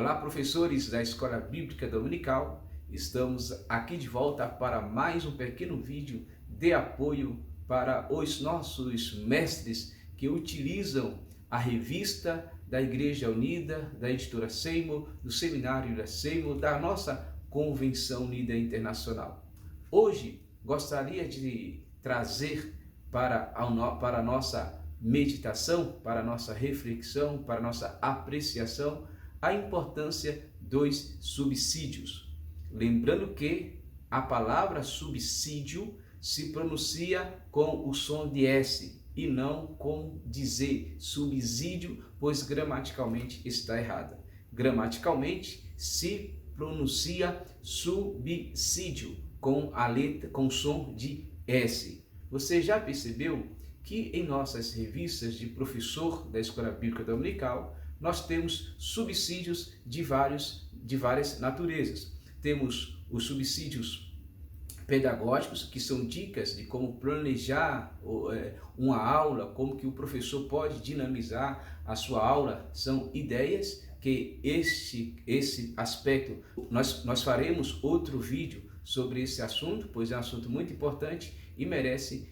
Olá, professores da Escola Bíblica Dominical. Estamos aqui de volta para mais um pequeno vídeo de apoio para os nossos mestres que utilizam a revista da Igreja Unida, da Editora Seymour, do Seminário da Seymour, da nossa Convenção Unida Internacional. Hoje gostaria de trazer para a nossa meditação, para a nossa reflexão, para a nossa apreciação, a importância dos subsídios. Lembrando que a palavra subsídio se pronuncia com o som de S e não com de Z, subsídio, pois gramaticalmente está errada. Gramaticalmente se pronuncia subsídio com a letra, com o som de S. Você já percebeu que em nossas revistas de professor da Escola Bíblica Dominical nós temos subsídios de várias naturezas. Temos os subsídios pedagógicos, que são dicas de como planejar uma aula, como que o professor pode dinamizar a sua aula. São ideias que esse aspecto, nós faremos outro vídeo sobre esse assunto, pois é um assunto muito importante e merece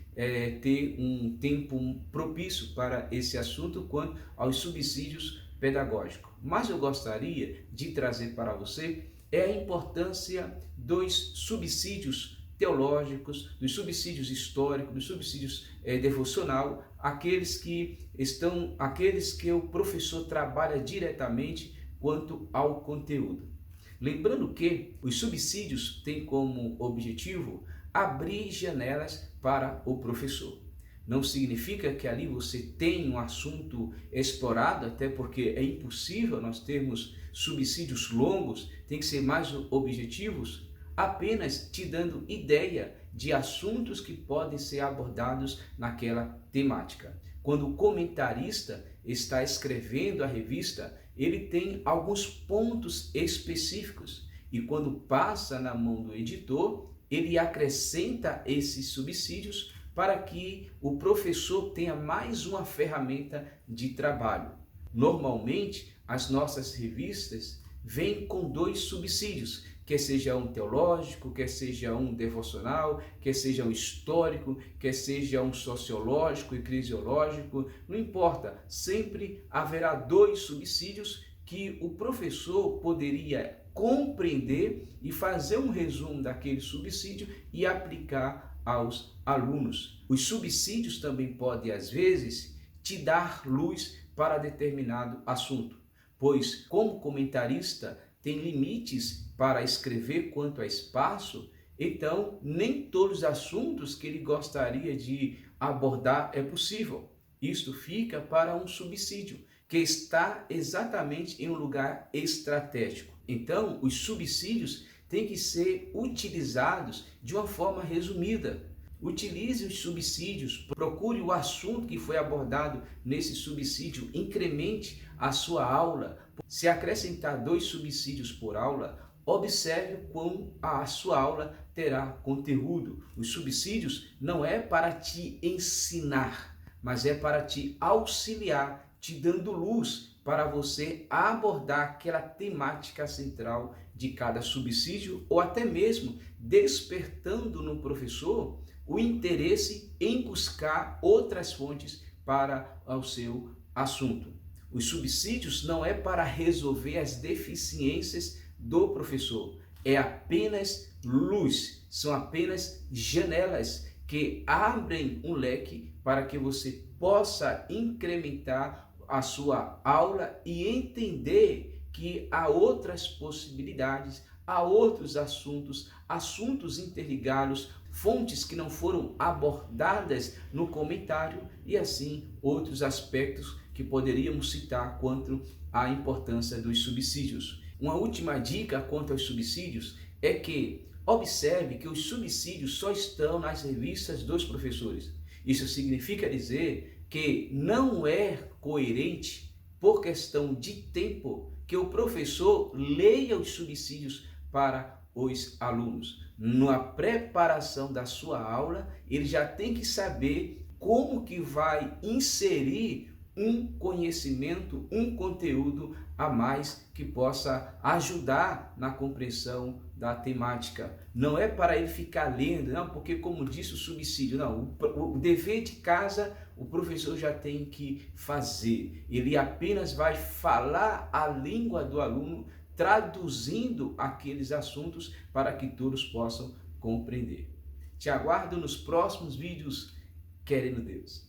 ter um tempo propício para esse assunto quanto aos subsídios pedagógicos. Mas eu gostaria de trazer para você a importância dos subsídios teológicos, dos subsídios históricos, dos subsídios devocional, aqueles que o professor trabalha diretamente quanto ao conteúdo. Lembrando que os subsídios têm como objetivo abrir janelas para o professor. Não significa que ali você tem um assunto explorado, até porque é impossível nós termos subsídios longos, tem que ser mais objetivos, apenas te dando ideia de assuntos que podem ser abordados naquela temática. Quando o comentarista está escrevendo a revista, ele tem alguns pontos específicos e quando passa na mão do editor, ele acrescenta esses subsídios para que o professor tenha mais uma ferramenta de trabalho. Normalmente, as nossas revistas vêm com 2 subsídios, quer seja um teológico, quer seja um devocional, quer seja um histórico, quer seja um sociológico, eclesiológico, não importa, sempre haverá 2 subsídios que o professor poderia compreender e fazer um resumo daquele subsídio e aplicar aos alunos. Os subsídios também podem, às vezes, te dar luz para determinado assunto, pois, como comentarista, tem limites para escrever quanto a espaço, então nem todos os assuntos que ele gostaria de abordar é possível. Isto fica para um subsídio, que está exatamente em um lugar estratégico. Então, os subsídios têm que ser utilizados de uma forma resumida. Utilize os subsídios, procure o assunto que foi abordado nesse subsídio, incremente a sua aula. Se acrescentar 2 subsídios por aula, observe como a sua aula terá conteúdo. Os subsídios não é para te ensinar, mas é para te auxiliar, te dando luz para você abordar aquela temática central de cada subsídio ou até mesmo despertando no professor o interesse em buscar outras fontes para o seu assunto. Os subsídios não é para resolver as deficiências do professor, é apenas luz, são apenas janelas que abrem um leque para que você possa incrementar a sua aula e entender que há outras possibilidades, há outros assuntos interligados, fontes que não foram abordadas no comentário e assim outros aspectos que poderíamos citar quanto à importância dos subsídios. Uma última dica quanto aos subsídios é que observe que os subsídios só estão nas revistas dos professores. Isso significa dizer que não é coerente, por questão de tempo, que o professor leia os subsídios para os alunos. Na preparação da sua aula, ele já tem que saber como que vai inserir um conhecimento, um conteúdo a mais que possa ajudar na compreensão da temática. Não é para ele ficar lendo, não, porque como disse o subsídio, não, o dever de casa o professor já tem que fazer. Ele apenas vai falar a língua do aluno, traduzindo aqueles assuntos para que todos possam compreender. Te aguardo nos próximos vídeos, querendo Deus.